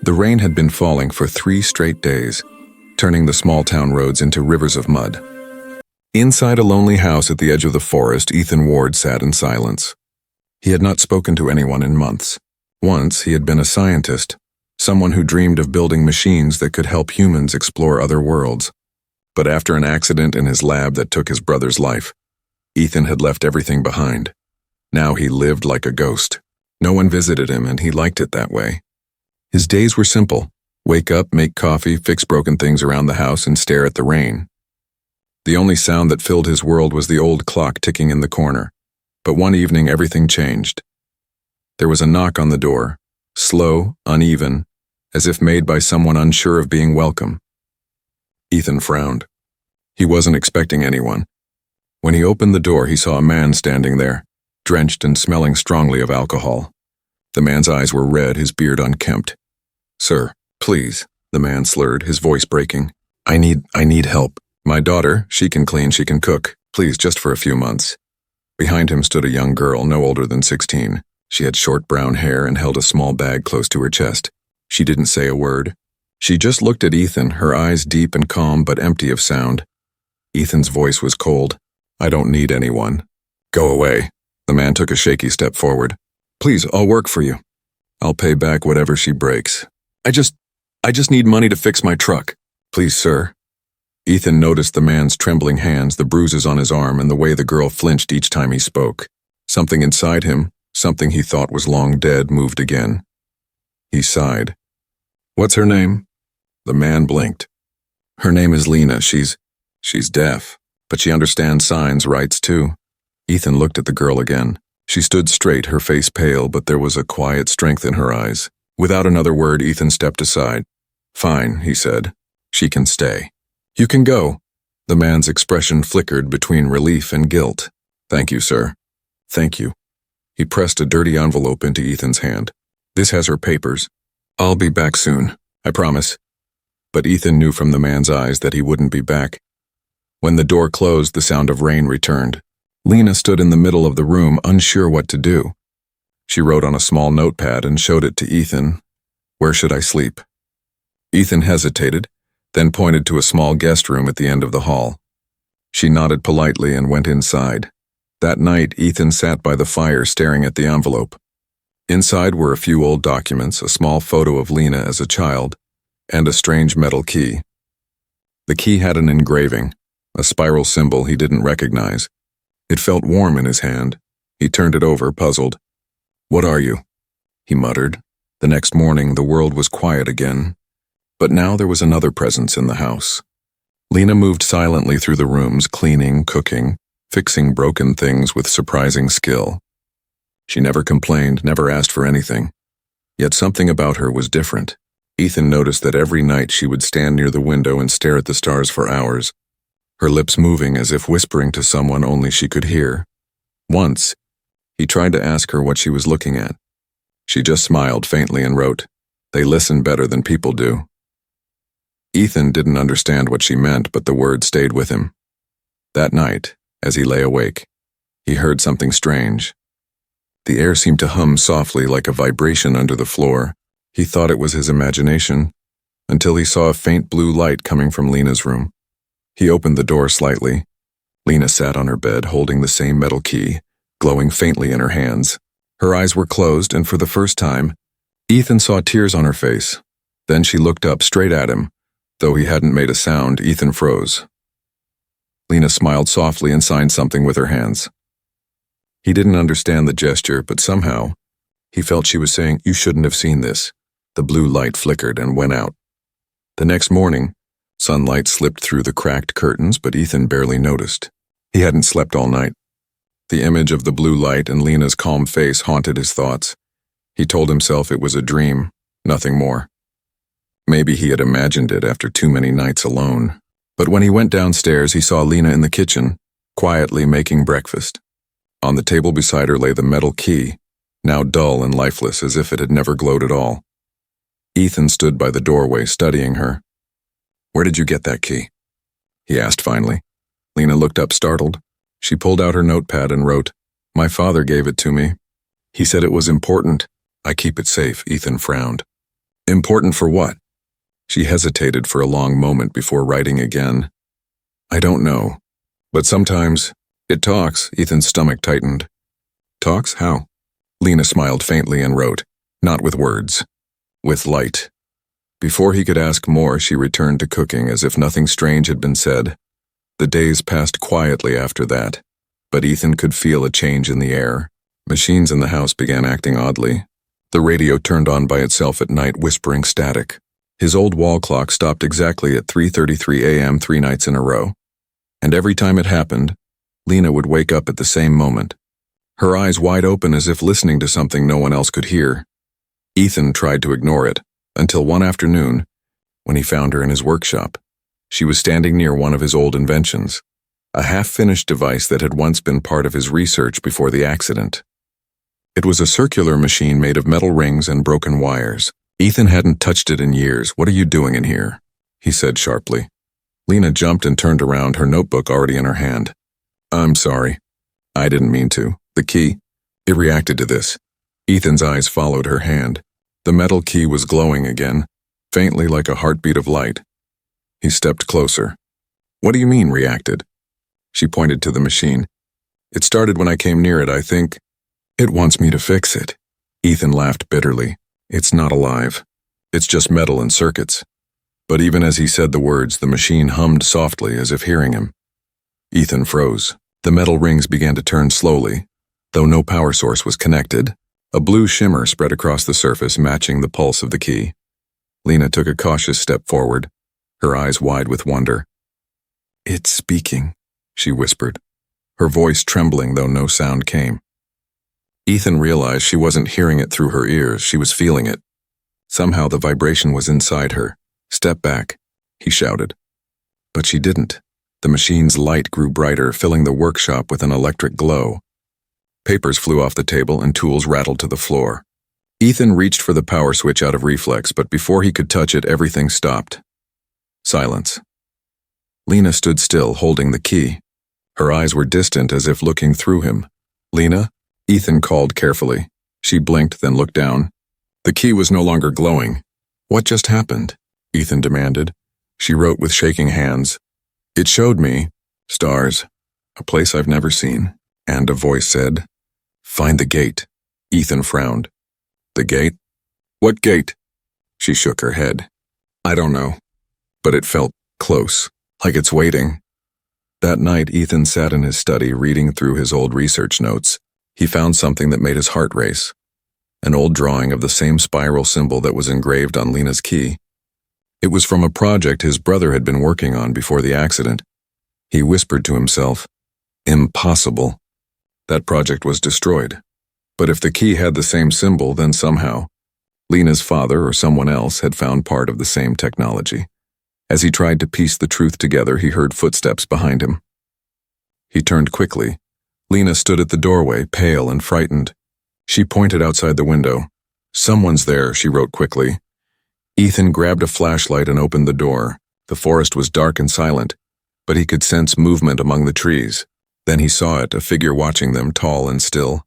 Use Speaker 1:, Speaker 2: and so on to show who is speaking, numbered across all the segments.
Speaker 1: The rain had been falling for 3 straight days, turning the small-town roads into rivers of mud. Inside a lonely house at the edge of the forest, Ethan Ward sat in silence. He had not spoken to anyone in months. Once, he had been a scientist, someone who dreamed of building machines that could help humans explore other worlds. But after an accident in his lab that took his brother's life, Ethan had left everything behind. Now he lived like a ghost. No one visited him, and he liked it that way. His days were simple. Wake up, make coffee, fix broken things around the house, and stare at the rain. The only sound that filled his world was the old clock ticking in the corner. But one evening, everything changed. There was a knock on the door, slow, uneven, as if made by someone unsure of being welcome. Ethan frowned. He wasn't expecting anyone. When he opened the door, he saw a man standing there, drenched and smelling strongly of alcohol. The man's eyes were red, his beard unkempt. "Sir, please," the man slurred, his voice breaking. I need help. My daughter, she can clean, she can cook. Please, just for a few months." Behind him stood a young girl, no older than 16. She had short brown hair and held a small bag close to her chest. She didn't say a word. She just looked at Ethan, her eyes deep and calm but empty of sound. Ethan's voice was cold. "I don't need anyone." "Go away." The man took a shaky step forward. "Please, I'll work for you. I'll pay back whatever she breaks. I just need money to fix my truck." "Please, sir." Ethan noticed the man's trembling hands, the bruises on his arm, and the way the girl flinched each time he spoke. Something inside him, something he thought was long dead, moved again. He sighed. "What's her name?" The man blinked. "Her name is Lena. She's deaf, but she understands signs, writes too." Ethan looked at the girl again. She stood straight, her face pale, but there was a quiet strength in her eyes. Without another word, Ethan stepped aside. "Fine," he said. "She can stay. You can go." The man's expression flickered between relief and guilt. "Thank you, sir." "Thank you." He pressed a dirty envelope into Ethan's hand. "This has her papers. I'll be back soon, I promise." But Ethan knew from the man's eyes that he wouldn't be back. When the door closed, the sound of rain returned. Lena stood in the middle of the room, unsure what to do. She wrote on a small notepad and showed it to Ethan. "Where should I sleep?" Ethan hesitated, then pointed to a small guest room at the end of the hall. She nodded politely and went inside. That night, Ethan sat by the fire staring at the envelope. Inside were a few old documents, a small photo of Lena as a child, and a strange metal key. The key had an engraving, a spiral symbol he didn't recognize. It felt warm in his hand. He turned it over, puzzled. "What are you?" he muttered. The next morning, the world was quiet again. But now there was another presence in the house. Lena moved silently through the rooms, cleaning, cooking, fixing broken things with surprising skill. She never complained, never asked for anything. Yet something about her was different. Ethan noticed that every night she would stand near the window and stare at the stars for hours, her lips moving as if whispering to someone only she could hear. Once, he tried to ask her what she was looking at. She just smiled faintly and wrote, "They listen better than people do." Ethan didn't understand what she meant, but the word stayed with him. That night, as he lay awake, he heard something strange. The air seemed to hum softly like a vibration under the floor. He thought it was his imagination, until he saw a faint blue light coming from Lena's room. He opened the door slightly. Lena sat on her bed, holding the same metal key, glowing faintly in her hands. Her eyes were closed, and for the first time, Ethan saw tears on her face. Then she looked up straight at him. Though he hadn't made a sound, Ethan froze. Lena smiled softly and signed something with her hands. He didn't understand the gesture, but somehow, he felt she was saying, "You shouldn't have seen this." The blue light flickered and went out. The next morning, sunlight slipped through the cracked curtains, but Ethan barely noticed. He hadn't slept all night. The image of the blue light and Lena's calm face haunted his thoughts. He told himself it was a dream, nothing more. Maybe he had imagined it after too many nights alone. But when he went downstairs, he saw Lena in the kitchen, quietly making breakfast. On the table beside her lay the metal key, now dull and lifeless as if it had never glowed at all. Ethan stood by the doorway, studying her. "Where did you get that key?" he asked finally. Lena looked up startled. She pulled out her notepad and wrote, "My father gave it to me. He said it was important. I keep it safe." Ethan frowned. Important for what? She hesitated for a long moment before writing again. I don't know. But sometimes it talks. Ethan's stomach tightened. Talks? How? Lena smiled faintly and wrote, not with words, with light. Before he could ask more, she returned to cooking as if nothing strange had been said. The days passed quietly after that, but Ethan could feel a change in the air. Machines in the house began acting oddly. The radio turned on by itself at night, whispering static. His old wall clock stopped exactly at 3:33 a.m. 3 nights in a row. And every time it happened, Lena would wake up at the same moment, her eyes wide open as if listening to something no one else could hear. Ethan tried to ignore it, until one afternoon, when he found her in his workshop. She was standing near one of his old inventions, a half-finished device that had once been part of his research before the accident. It was a circular machine made of metal rings and broken wires. Ethan hadn't touched it in years. What are you doing in here? He said sharply. Lena jumped and turned around, her notebook already in her hand. I'm sorry. I didn't mean to. The key. It reacted to this. Ethan's eyes followed her hand. The metal key was glowing again, faintly like a heartbeat of light. He stepped closer. What do you mean, reacted? She pointed to the machine. It started when I came near it, I think. It wants me to fix it. Ethan laughed bitterly. It's not alive. It's just metal and circuits. But even as he said the words, the machine hummed softly as if hearing him. Ethan froze. The metal rings began to turn slowly. Though no power source was connected, a blue shimmer spread across the surface, matching the pulse of the key. Lena took a cautious step forward, her eyes wide with wonder. It's speaking, she whispered, her voice trembling though no sound came. Ethan realized she wasn't hearing it through her ears, she was feeling it. Somehow the vibration was inside her. Step back, he shouted. But she didn't. The machine's light grew brighter, filling the workshop with an electric glow. Papers flew off the table and tools rattled to the floor. Ethan reached for the power switch out of reflex, but before he could touch it, everything stopped. Silence. Lena stood still, holding the key. Her eyes were distant, as if looking through him. Lena? Ethan called carefully. She blinked, then looked down. The key was no longer glowing. What just happened? Ethan demanded. She wrote with shaking hands. It showed me stars, a place I've never seen. And a voice said, Find the gate. Ethan frowned. The gate? What gate? She shook her head. I don't know. But it felt close, like it's waiting. That night, Ethan sat in his study reading through his old research notes. He found something that made his heart race. An old drawing of the same spiral symbol that was engraved on Lena's key. It was from a project his brother had been working on before the accident. He whispered to himself, Impossible. That project was destroyed. But if the key had the same symbol, then somehow, Lena's father or someone else had found part of the same technology. As he tried to piece the truth together, he heard footsteps behind him. He turned quickly. Lena stood at the doorway, pale and frightened. She pointed outside the window. Someone's there, she wrote quickly. Ethan grabbed a flashlight and opened the door. The forest was dark and silent, but he could sense movement among the trees. Then he saw it, a figure watching them, tall and still,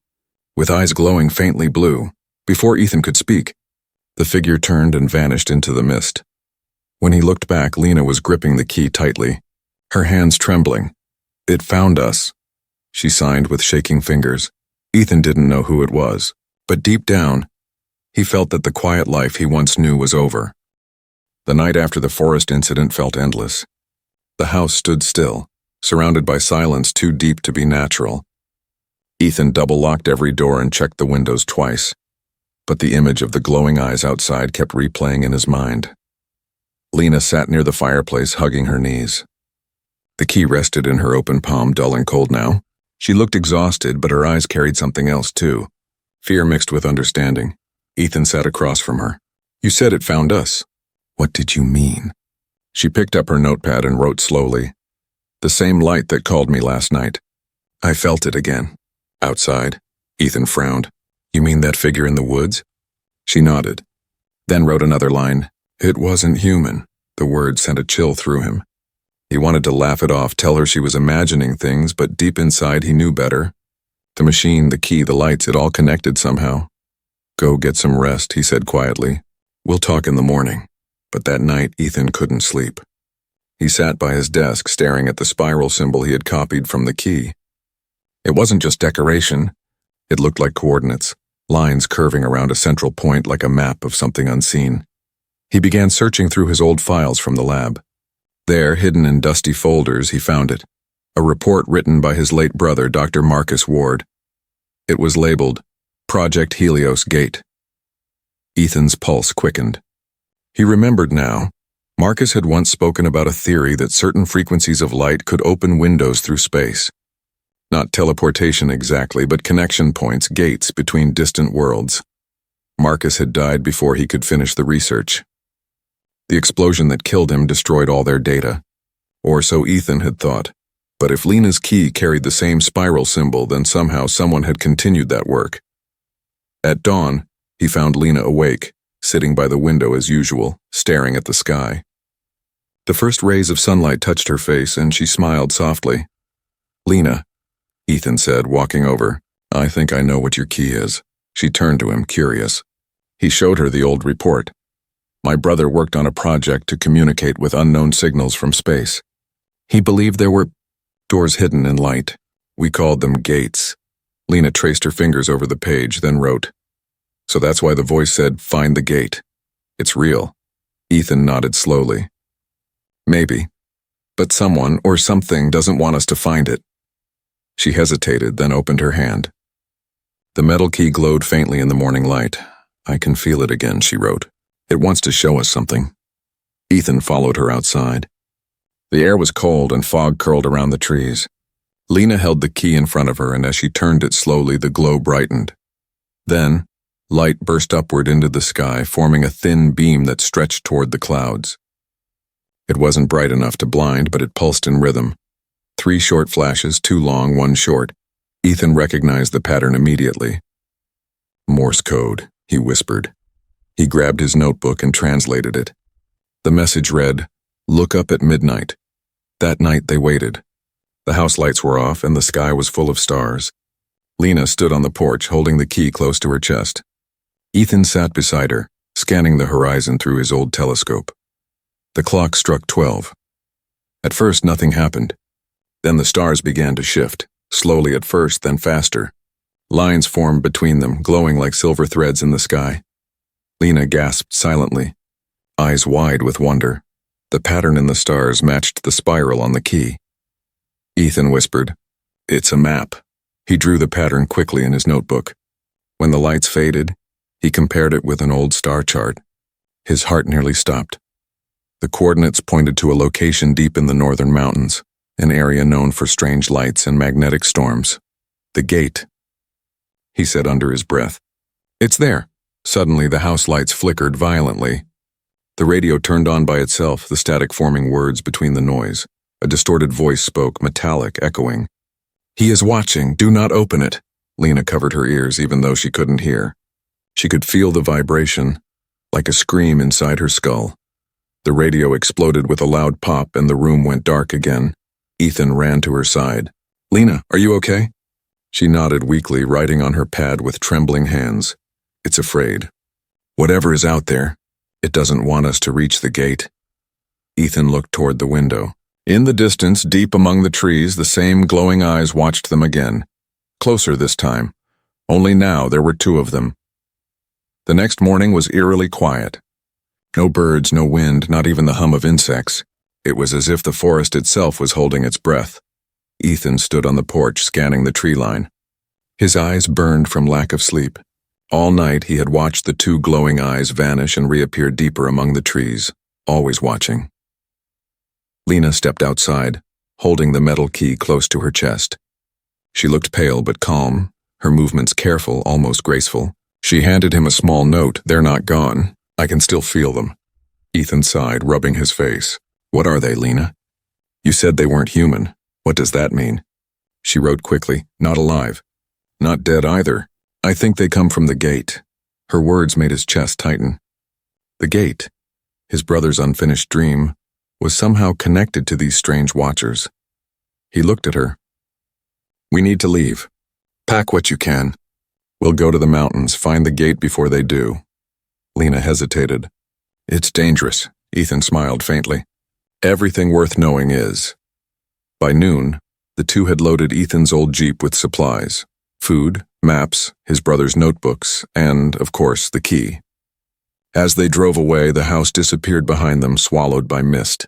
Speaker 1: with eyes glowing faintly blue. Before Ethan could speak, the figure turned and vanished into the mist. When he looked back, Lena was gripping the key tightly, her hands trembling. It found us, she signed with shaking fingers. Ethan didn't know who it was, but deep down, he felt that the quiet life he once knew was over. The night after the forest incident felt endless. The house stood still, surrounded by silence too deep to be natural. Ethan double-locked every door and checked the windows twice, but the image of the glowing eyes outside kept replaying in his mind. Lena sat near the fireplace, hugging her knees. The key rested in her open palm, dull and cold now. She looked exhausted, but her eyes carried something else too, fear mixed with understanding. Ethan sat across from her. You said it found us. What did you mean? She picked up her notepad and wrote slowly. The same light that called me last night. I felt it again. Outside. Ethan frowned. You mean that figure in the woods? She nodded. Then wrote another line. It wasn't human. The word sent a chill through him. He wanted to laugh it off, tell her she was imagining things, but deep inside he knew better. The machine, the key, the lights, it all connected somehow. Go get some rest, he said quietly. "We'll talk in the morning." But that night, Ethan couldn't sleep. He sat by his desk, staring at the spiral symbol he had copied from the key. It wasn't just decoration. It looked like coordinates, lines curving around a central point like a map of something unseen. He began searching through his old files from the lab. There, hidden in dusty folders, he found it. A report written by his late brother, Dr. Marcus Ward. It was labeled, Project Helios Gate. Ethan's pulse quickened. He remembered now. Marcus had once spoken about a theory that certain frequencies of light could open windows through space. Not teleportation exactly, but connection points, gates between distant worlds. Marcus had died before he could finish the research. The explosion that killed him destroyed all their data. Or so Ethan had thought. But if Lena's key carried the same spiral symbol, then somehow someone had continued that work. At dawn, he found Lena awake, sitting by the window as usual, staring at the sky. The first rays of sunlight touched her face, and she smiled softly. "Lena," Ethan said, walking over, "I think I know what your key is." She turned to him, curious. He showed her the old report. "My brother worked on a project to communicate with unknown signals from space. He believed there were doors hidden in light. We called them gates." Lena traced her fingers over the page, then wrote, "So that's why the voice said, 'Find the gate.' It's real." Ethan nodded slowly. "Maybe. But someone or something doesn't want us to find it." She hesitated, then opened her hand. The metal key glowed faintly in the morning light. "I can feel it again," she wrote. "It wants to show us something." Ethan followed her outside. The air was cold and fog curled around the trees. Lena held the key in front of her, and as she turned it slowly, the glow brightened. Then, light burst upward into the sky, forming a thin beam that stretched toward the clouds. It wasn't bright enough to blind, but it pulsed in rhythm. 3 short flashes, 2 long, 1 short. Ethan recognized the pattern immediately. "Morse code," he whispered. He grabbed his notebook and translated it. The message read, "Look up at midnight." That night they waited. The house lights were off and the sky was full of stars. Lena stood on the porch, holding the key close to her chest. Ethan sat beside her, scanning the horizon through his old telescope. The clock struck 12. At first, nothing happened. Then the stars began to shift, slowly at first, then faster. Lines formed between them, glowing like silver threads in the sky. Lena gasped silently, eyes wide with wonder. The pattern in the stars matched the spiral on the key. Ethan whispered, "It's a map." He drew the pattern quickly in his notebook. When the lights faded, he compared it with an old star chart. His heart nearly stopped. The coordinates pointed to a location deep in the northern mountains, an area known for strange lights and magnetic storms. "The gate," he said under his breath. "It's there." Suddenly, the house lights flickered violently. The radio turned on by itself, the static forming words between the noise. A distorted voice spoke, metallic, echoing. "He is watching. Do not open it." Lena covered her ears, even though she couldn't hear. She could feel the vibration, like a scream inside her skull. The radio exploded with a loud pop, and the room went dark again. Ethan ran to her side. "Lena, are you okay?" She nodded weakly, writing on her pad with trembling hands. "It's afraid. Whatever is out there, it doesn't want us to reach the gate." Ethan looked toward the window. In the distance, deep among the trees, the same glowing eyes watched them again. Closer this time. Only now there were 2 of them. The next morning was eerily quiet. No birds, no wind, not even the hum of insects. It was as if the forest itself was holding its breath. Ethan stood on the porch, scanning the tree line. His eyes burned from lack of sleep. All night he had watched the 2 glowing eyes vanish and reappear deeper among the trees, always watching. Lena stepped outside, holding the metal key close to her chest. She looked pale but calm, her movements careful, almost graceful. She handed him a small note. "They're not gone. I can still feel them." Ethan sighed, rubbing his face. "What are they, Lena?" "You said they weren't human. What does that mean?" She wrote quickly, "Not alive. Not dead either. I think they come from the gate." Her words made his chest tighten. The gate, his brother's unfinished dream, was somehow connected to these strange watchers. He looked at her. "We need to leave. Pack what you can. We'll go to the mountains, find the gate before they do." Lena hesitated. It's dangerous, Ethan smiled faintly. Everything worth knowing is. By noon, the two had loaded Ethan's old Jeep with supplies, food, maps, his brother's notebooks, and, of course, the key. As they drove away, the house disappeared behind them, swallowed by mist.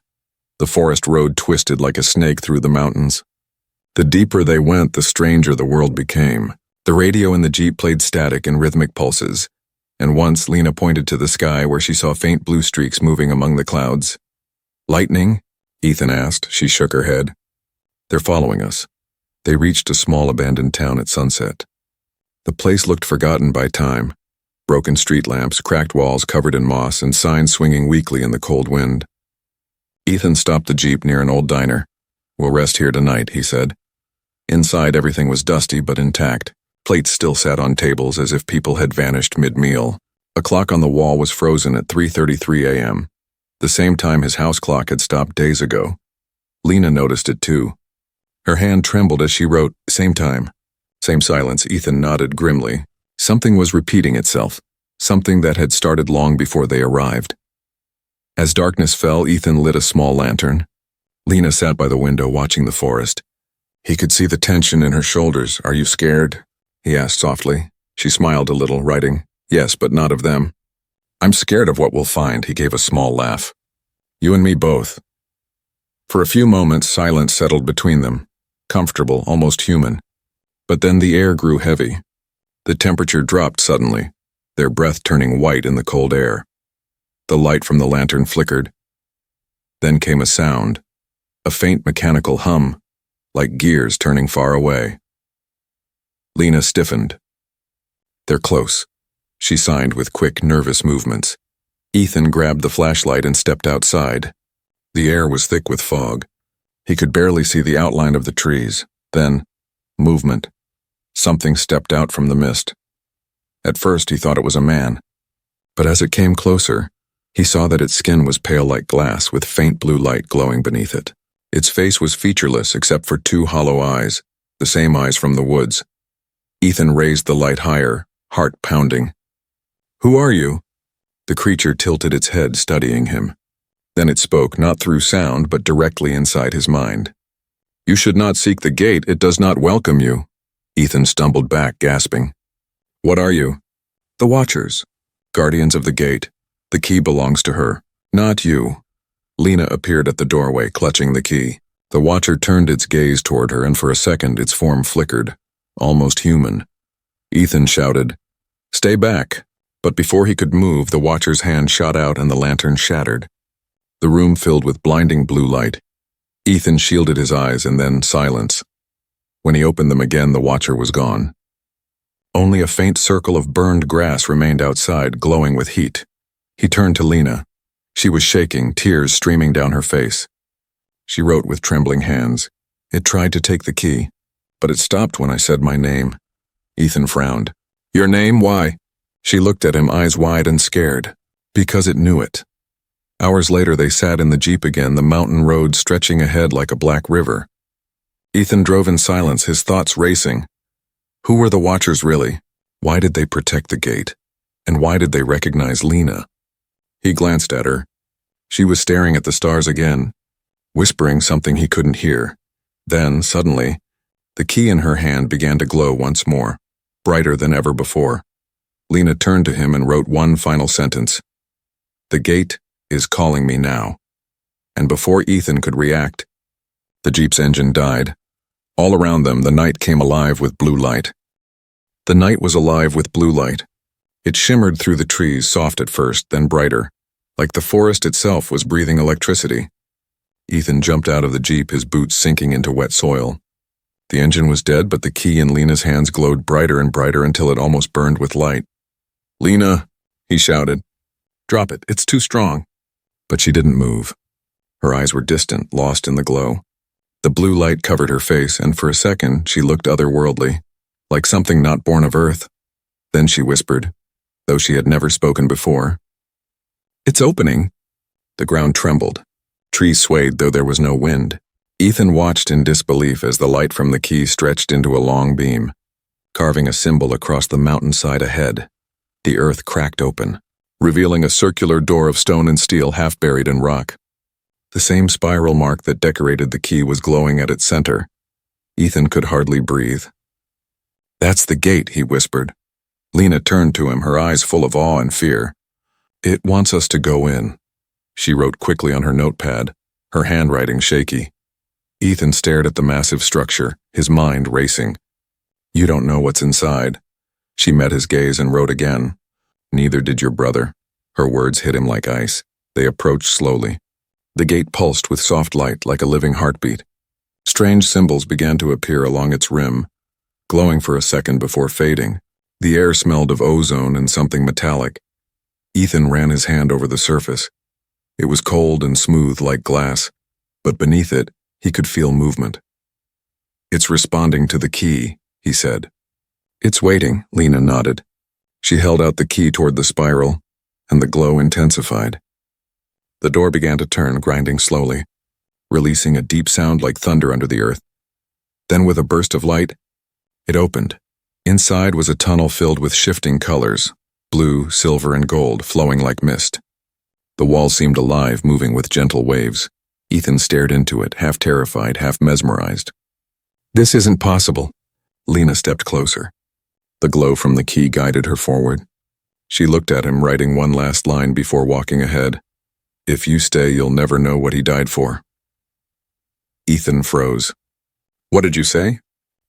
Speaker 1: The forest road twisted like a snake through the mountains. The deeper they went, the stranger the world became. The radio in the Jeep played static and rhythmic pulses, and once Lena pointed to the sky where she saw faint blue streaks moving among the clouds. Lightning? Ethan asked. She shook her head. They're following us. They reached a small abandoned town at sunset. The place looked forgotten by time. Broken street lamps, cracked walls covered in moss, and signs swinging weakly in the cold wind. Ethan stopped the Jeep near an old diner. We'll rest here tonight, he said. Inside, everything was dusty but intact. Plates still sat on tables as if people had vanished mid-meal. A clock on the wall was frozen at 3:33 a.m., the same time his house clock had stopped days ago. Lena noticed it too. Her hand trembled as she wrote, "Same time." Same silence. Ethan nodded grimly. Something was repeating itself, something that had started long before they arrived. As darkness fell, Ethan lit a small lantern. Lena sat by the window watching the forest. He could see the tension in her shoulders. "Are you scared?" he asked softly. She smiled a little, writing, "Yes, but not of them." "I'm scared of what we'll find," he gave a small laugh. "You and me both." For a few moments, silence settled between them, comfortable, almost human. But then the air grew heavy. The temperature dropped suddenly, their breath turning white in the cold air. The light from the lantern flickered. Then came a sound, a faint mechanical hum, like gears turning far away. Lena stiffened. "They're close," she signed with quick, nervous movements. Ethan grabbed the flashlight and stepped outside. The air was thick with fog. He could barely see the outline of the trees. Then, movement. Something stepped out from the mist. At first he thought it was a man, but as it came closer, he saw that its skin was pale like glass with faint blue light glowing beneath it. Its face was featureless except for two hollow eyes, the same eyes from the woods. Ethan raised the light higher, heart pounding. "Who are you?" The creature tilted its head, studying him. Then it spoke, not through sound, but directly inside his mind. "You should not seek the gate. It does not welcome you." Ethan stumbled back, gasping. "What are you?" "The Watchers. Guardians of the gate. The key belongs to her, not you." Lena appeared at the doorway, clutching the key. The Watcher turned its gaze toward her, and for a second its form flickered, almost human. Ethan shouted, "Stay back!" But before he could move, the Watcher's hand shot out and the lantern shattered. The room filled with blinding blue light. Ethan shielded his eyes, and then silence. When he opened them again, the Watcher was gone. Only a faint circle of burned grass remained outside, glowing with heat. He turned to Lena. She was shaking, tears streaming down her face. She wrote with trembling hands. "It tried to take the key, but it stopped when I said my name." Ethan frowned. "Your name? Why?" She looked at him, eyes wide and scared. "Because it knew it." Hours later they sat in the Jeep again, the mountain road stretching ahead like a black river. Ethan drove in silence, his thoughts racing. Who were the Watchers really? Why did they protect the gate? And why did they recognize Lena? He glanced at her. She was staring at the stars again, whispering something he couldn't hear. Then, suddenly, the key in her hand began to glow once more, brighter than ever before. Lena turned to him and wrote one final sentence. "The gate is calling me now." And before Ethan could react, the Jeep's engine died. All around them, the night came alive with blue light. The night was alive with blue light. It shimmered through the trees, soft at first, then brighter, like the forest itself was breathing electricity. Ethan jumped out of the Jeep, his boots sinking into wet soil. The engine was dead, but the key in Lena's hands glowed brighter and brighter until it almost burned with light. "Lena," he shouted. "Drop it, it's too strong." But she didn't move. Her eyes were distant, lost in the glow. The blue light covered her face, and for a second she looked otherworldly, like something not born of earth. Then she whispered, though she had never spoken before, "It's opening." The ground trembled. Trees swayed, though there was no wind. Ethan watched in disbelief as the light from the key stretched into a long beam, carving a symbol across the mountainside ahead. The earth cracked open. revealing a circular door of stone and steel half buried in rock. The same spiral mark that decorated the key was glowing at its center. Ethan could hardly breathe. "That's the gate," he whispered. Lena turned to him, her eyes full of awe and fear. "It wants us to go in," she wrote quickly on her notepad, her handwriting shaky. Ethan stared at the massive structure, his mind racing. "You don't know what's inside." She met his gaze and wrote again. "Neither did your brother." Her words hit him like ice. They approached slowly. The gate pulsed with soft light like a living heartbeat. Strange symbols began to appear along its rim, glowing for a second before fading. The air smelled of ozone and something metallic. Ethan ran his hand over the surface. It was cold and smooth like glass, but beneath it, he could feel movement. "It's responding to the key," he said. "It's waiting," Lena nodded. She held out the key toward the spiral, and the glow intensified. The door began to turn, grinding slowly, releasing a deep sound like thunder under the earth. Then with a burst of light, it opened. Inside was a tunnel filled with shifting colors, blue, silver, and gold, flowing like mist. The wall seemed alive, moving with gentle waves. Ethan stared into it, half terrified, half mesmerized. "This isn't possible." Lena stepped closer. The glow from the key guided her forward. She looked at him, writing one last line before walking ahead. "If you stay, you'll never know what he died for." Ethan froze. "What did you say?"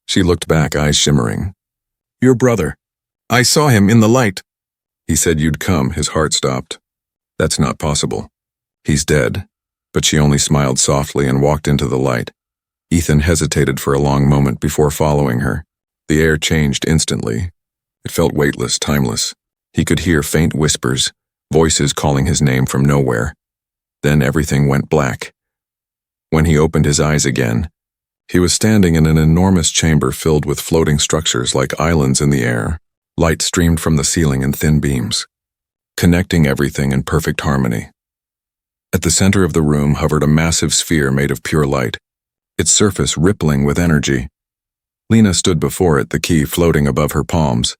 Speaker 1: She looked back, eyes shimmering. "Your brother. I saw him in the light." "He said you'd come." His heart stopped. "That's not possible. He's dead." But she only smiled softly and walked into the light. Ethan hesitated for a long moment before following her. The air changed instantly. It felt weightless, timeless. He could hear faint whispers, voices calling his name from nowhere. Then everything went black. When he opened his eyes again, he was standing in an enormous chamber filled with floating structures like islands in the air. Light streamed from the ceiling in thin beams, connecting everything in perfect harmony. At the center of the room hovered a massive sphere made of pure light, its surface rippling with energy. Lena stood before it, the key floating above her palms.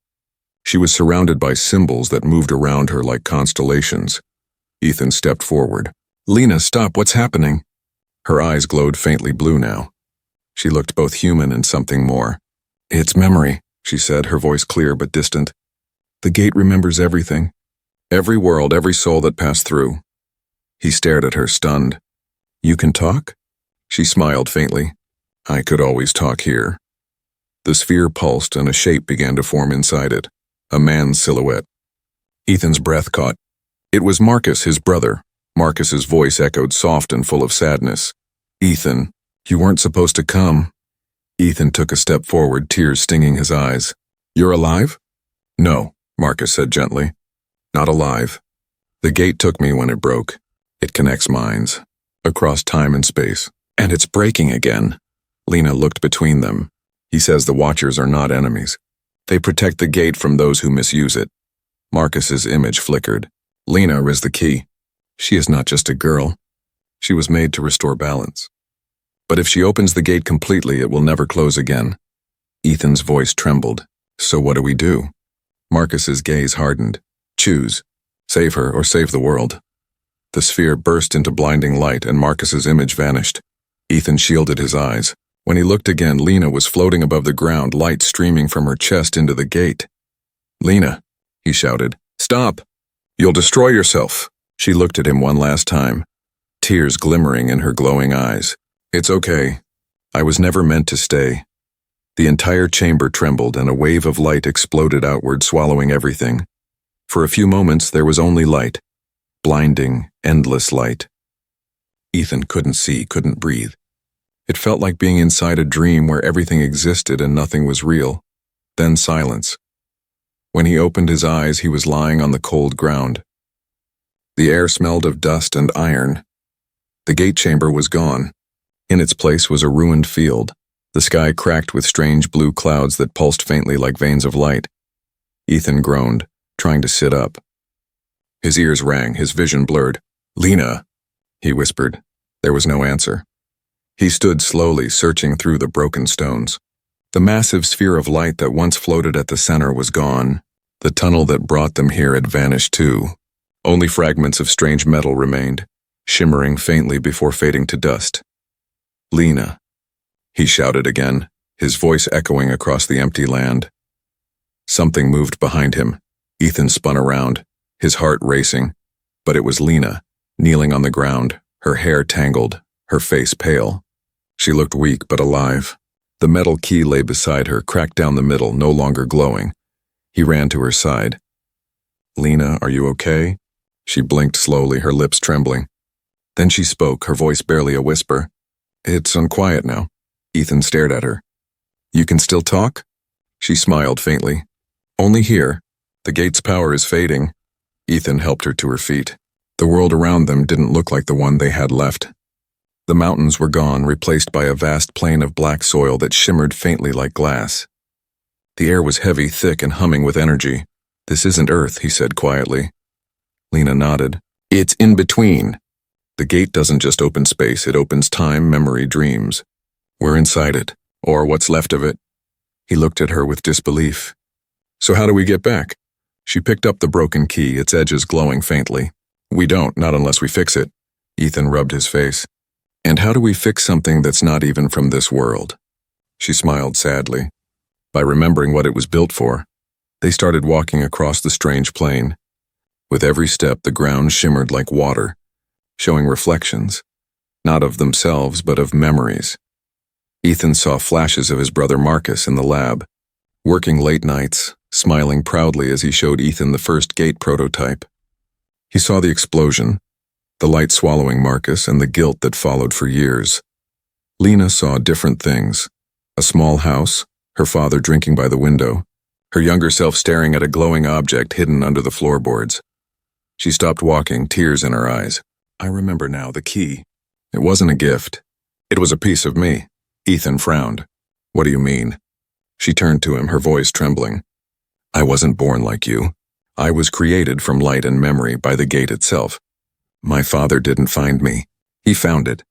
Speaker 1: She was surrounded by symbols that moved around her like constellations. Ethan stepped forward. "Lena, stop, what's happening?" Her eyes glowed faintly blue now. She looked both human and something more. "It's memory," she said, her voice clear but distant. "The gate remembers everything. Every world, every soul that passed through." He stared at her, stunned. "You can talk?" She smiled faintly. "I could always talk here." The sphere pulsed and a shape began to form inside it, a man's silhouette. Ethan's breath caught. It was Marcus, his brother. Marcus's voice echoed soft and full of sadness. "Ethan, you weren't supposed to come." Ethan took a step forward, tears stinging his eyes. "You're alive?" "No," Marcus said gently. "Not alive. The gate took me when it broke. It connects minds, across time and space. And it's breaking again." Lena looked between them. "He says the Watchers are not enemies. They protect the gate from those who misuse it." Marcus's image flickered. Lena is the key. She is not just a girl. She was made to restore balance. But if she opens the gate completely, it will never close again. Ethan's voice trembled. "So what do we do?" Marcus's gaze hardened. "Choose. Save her or save the world." The sphere burst into blinding light and Marcus's image vanished. Ethan shielded his eyes. When he looked again, Lena was floating above the ground, light streaming from her chest into the gate. "Lena," he shouted. "Stop! You'll destroy yourself." She looked at him one last time, tears glimmering in her glowing eyes. "It's okay. I was never meant to stay." The entire chamber trembled and a wave of light exploded outward, swallowing everything. For a few moments, there was only light. Blinding, endless light. Ethan couldn't see, couldn't breathe. It felt like being inside a dream where everything existed and nothing was real. Then silence. When he opened his eyes, he was lying on the cold ground. The air smelled of dust and iron. The gate chamber was gone. In its place was a ruined field, the sky cracked with strange blue clouds that pulsed faintly like veins of light. Ethan groaned, trying to sit up. His ears rang, his vision blurred. "Lena," he whispered. There was no answer. He stood slowly, searching through the broken stones. The massive sphere of light that once floated at the center was gone. The tunnel that brought them here had vanished too. Only fragments of strange metal remained, shimmering faintly before fading to dust. "Lena," he shouted again, his voice echoing across the empty land. Something moved behind him. Ethan spun around, his heart racing, but it was Lena, kneeling on the ground, her hair tangled, her face pale. She looked weak but alive. The metal key lay beside her, cracked down the middle, no longer glowing. He ran to her side. "Lena, are you okay?" She blinked slowly, her lips trembling. Then she spoke, her voice barely a whisper. "It's unquiet now." Ethan stared at her. "You can still talk?" She smiled faintly. "Only here. The gate's power is fading." Ethan helped her to her feet. The world around them didn't look like the one they had left. The mountains were gone, replaced by a vast plain of black soil that shimmered faintly like glass. The air was heavy, thick, and humming with energy. "This isn't Earth," he said quietly. Lena nodded. "It's in between. The gate doesn't just open space, it opens time, memory, dreams. We're inside it, or what's left of it." He looked at her with disbelief. "So how do we get back?" She picked up the broken key, its edges glowing faintly. "We don't, not unless we fix it." Ethan rubbed his face. "And how do we fix something that's not even from this world?" She smiled sadly. "By remembering what it was built for." They started walking across the strange plain. With every step, the ground shimmered like water, showing reflections, not of themselves, but of memories. Ethan saw flashes of his brother Marcus in the lab, working late nights, smiling proudly as he showed Ethan the first gate prototype. He saw the explosion, the light swallowing Marcus, and the guilt that followed for years. Lena saw different things. A small house, her father drinking by the window, her younger self staring at a glowing object hidden under the floorboards. She stopped walking, tears in her eyes. "I remember now, the key. It wasn't a gift. It was a piece of me." Ethan frowned. "What do you mean?" She turned to him, her voice trembling. "I wasn't born like you. I was created from light and memory by the gate itself. My father didn't find me. He found it.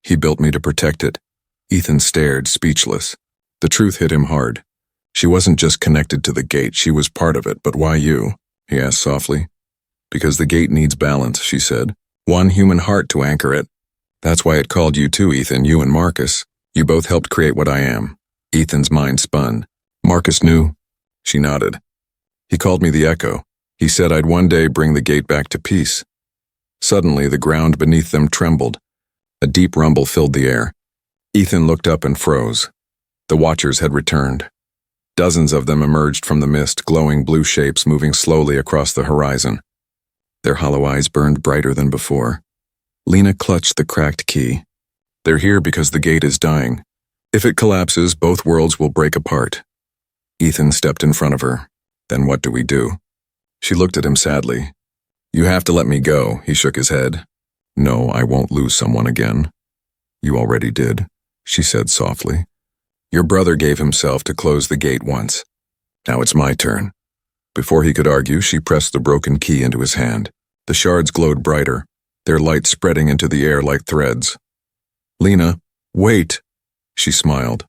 Speaker 1: He built me to protect it." Ethan stared, speechless. The truth hit him hard. She wasn't just connected to the gate, she was part of it. "But why you?" he asked softly. "Because the gate needs balance," she said. "One human heart to anchor it. That's why it called you too, Ethan, you and Marcus. You both helped create what I am." Ethan's mind spun. "Marcus knew?" She nodded. "He called me the Echo. He said I'd one day bring the gate back to peace." Suddenly, the ground beneath them trembled. A deep rumble filled the air. Ethan looked up and froze. The Watchers had returned. Dozens of them emerged from the mist, glowing blue shapes moving slowly across the horizon. Their hollow eyes burned brighter than before. Lena clutched the cracked key. "They're here because the gate is dying. If it collapses, both worlds will break apart." Ethan stepped in front of her. "Then what do we do?" She looked at him sadly. "You have to let me go," he shook his head. "No, I won't lose someone again." "You already did," she said softly. "Your brother gave himself to close the gate once. Now it's my turn." Before he could argue, she pressed the broken key into his hand. The shards glowed brighter, their light spreading into the air like threads. "Lena, wait," she smiled,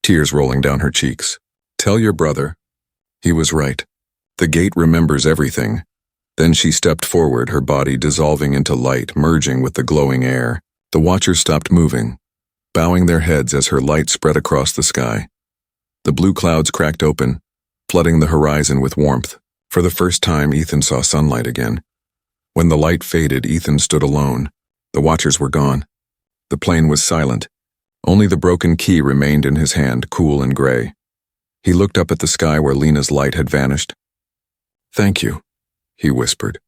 Speaker 1: tears rolling down her cheeks. "Tell your brother." He was right. The gate remembers everything. Then she stepped forward, her body dissolving into light, merging with the glowing air. The Watchers stopped moving, bowing their heads as her light spread across the sky. The blue clouds cracked open, flooding the horizon with warmth. For the first time, Ethan saw sunlight again. When the light faded, Ethan stood alone. The Watchers were gone. The plane was silent. Only the broken key remained in his hand, cool and gray. He looked up at the sky where Lena's light had vanished. "Thank you," he whispered.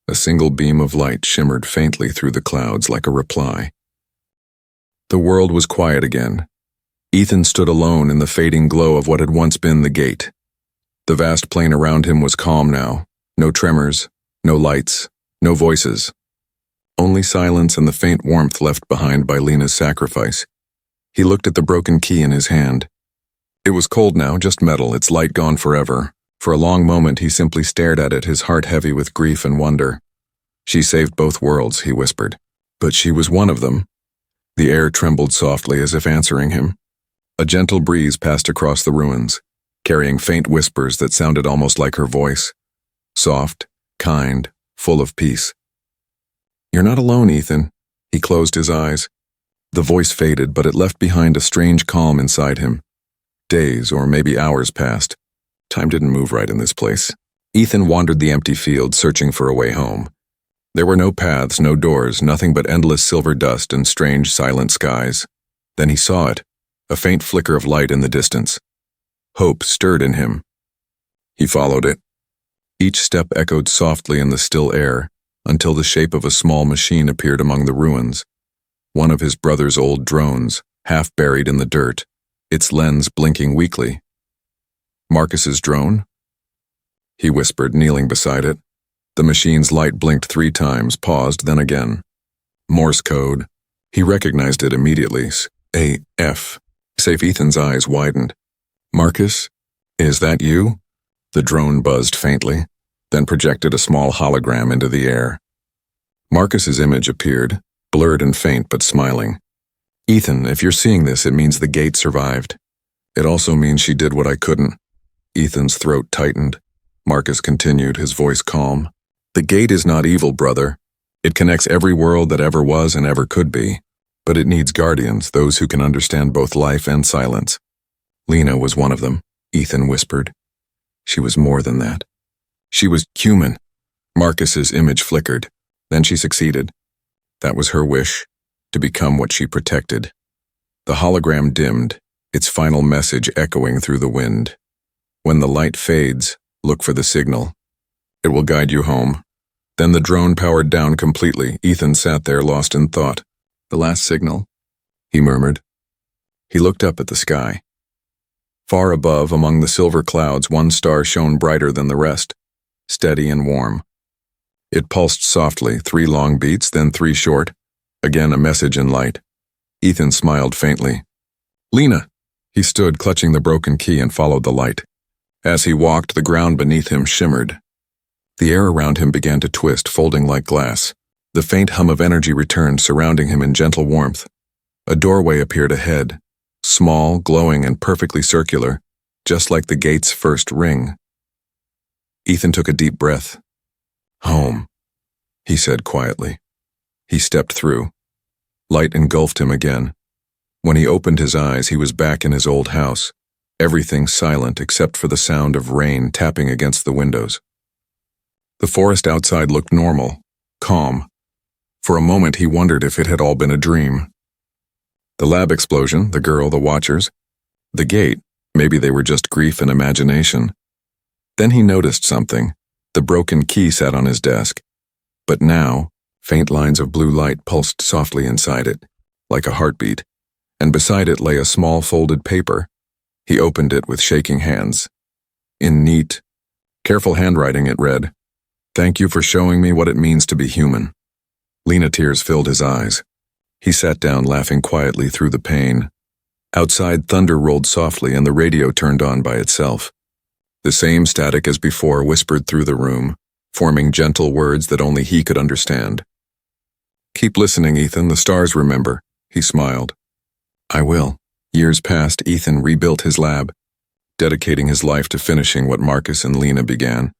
Speaker 1: A single beam of light shimmered faintly through the clouds like a reply. The world was quiet again. Ethan stood alone in the fading glow of what had once been the gate. The vast plain around him was calm now. No tremors, no lights, no voices. Only silence and the faint warmth left behind by Lena's sacrifice. He looked at the broken key in his hand. It was cold now, just metal, its light gone forever. For a long moment he simply stared at it, his heart heavy with grief and wonder. "She saved both worlds," he whispered. "But she was one of them." The air trembled softly as if answering him. A gentle breeze passed across the ruins, carrying faint whispers that sounded almost like her voice. Soft, kind, full of peace. "You're not alone, Ethan." He closed his eyes. The voice faded, but it left behind a strange calm inside him. Days, or maybe hours, passed. Time didn't move right in this place. Ethan wandered the empty field, searching for a way home. There were no paths, no doors, nothing but endless silver dust and strange, silent skies. Then he saw it, a faint flicker of light in the distance. Hope stirred in him. He followed it. Each step echoed softly in the still air, until the shape of a small machine appeared among the ruins. One of his brother's old drones, half buried in the dirt, its lens blinking weakly. "Marcus's drone?" he whispered, kneeling beside it. The machine's light blinked 3 times, paused, then again. Morse code. He recognized it immediately. A-F. Save Ethan's eyes widened. "Marcus? Is that you?" The drone buzzed faintly, then projected a small hologram into the air. Marcus's image appeared, blurred and faint but smiling. "Ethan, if you're seeing this, it means the gate survived. It also means she did what I couldn't." Ethan's throat tightened. Marcus continued, his voice calm. "The gate is not evil, brother. It connects every world that ever was and ever could be. But it needs guardians, those who can understand both life and silence. Lena was one of them," Ethan whispered. "She was more than that. She was human." Marcus's image flickered. Then she succeeded. That was her wish, to become what she protected. The hologram dimmed, its final message echoing through the wind. "When the light fades, look for the signal. It will guide you home." Then the drone powered down completely. Ethan sat there, lost in thought. "The last signal," he murmured. He looked up at the sky. Far above, among the silver clouds, one star shone brighter than the rest, steady and warm. It pulsed softly, 3 long beats, then 3 short. Again a message in light. Ethan smiled faintly. "Lena!" He stood, clutching the broken key, and followed the light. As he walked, the ground beneath him shimmered. The air around him began to twist, folding like glass. The faint hum of energy returned, surrounding him in gentle warmth. A doorway appeared ahead, small, glowing, and perfectly circular, just like the gate's first ring. Ethan took a deep breath. "Home," he said quietly. He stepped through. Light engulfed him again. When he opened his eyes, he was back in his old house, everything silent except for the sound of rain tapping against the windows. The forest outside looked normal, calm. For a moment he wondered if it had all been a dream. The lab explosion, the girl, the watchers, the gate, maybe they were just grief and imagination. Then he noticed something. The broken key sat on his desk. But now, faint lines of blue light pulsed softly inside it, like a heartbeat, and beside it lay a small folded paper. He opened it with shaking hands. In neat, careful handwriting it read, "Thank you for showing me what it means to be human." Lena tears filled his eyes. He sat down, laughing quietly through the pain. Outside, thunder rolled softly and the radio turned on by itself. The same static as before whispered through the room, forming gentle words that only he could understand. "Keep listening, Ethan, the stars remember," he smiled. "I will." Years passed, Ethan rebuilt his lab, dedicating his life to finishing what Marcus and Lena began,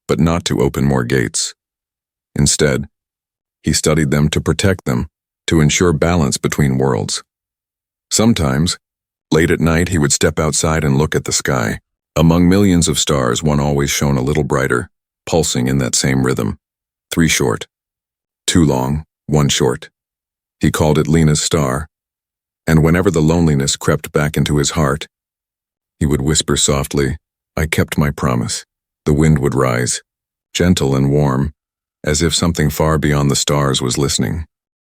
Speaker 1: but not to open more gates. Instead, he studied them to protect them, to ensure balance between worlds. Sometimes, late at night, he would step outside and look at the sky. Among millions of stars, one always shone a little brighter, pulsing in that same rhythm. 3 short. 2 long, 1 short. He called it Lena's star. And whenever the loneliness crept back into his heart, he would whisper softly, "I kept my promise." The wind would rise, gentle and warm, as if something far beyond the stars was listening.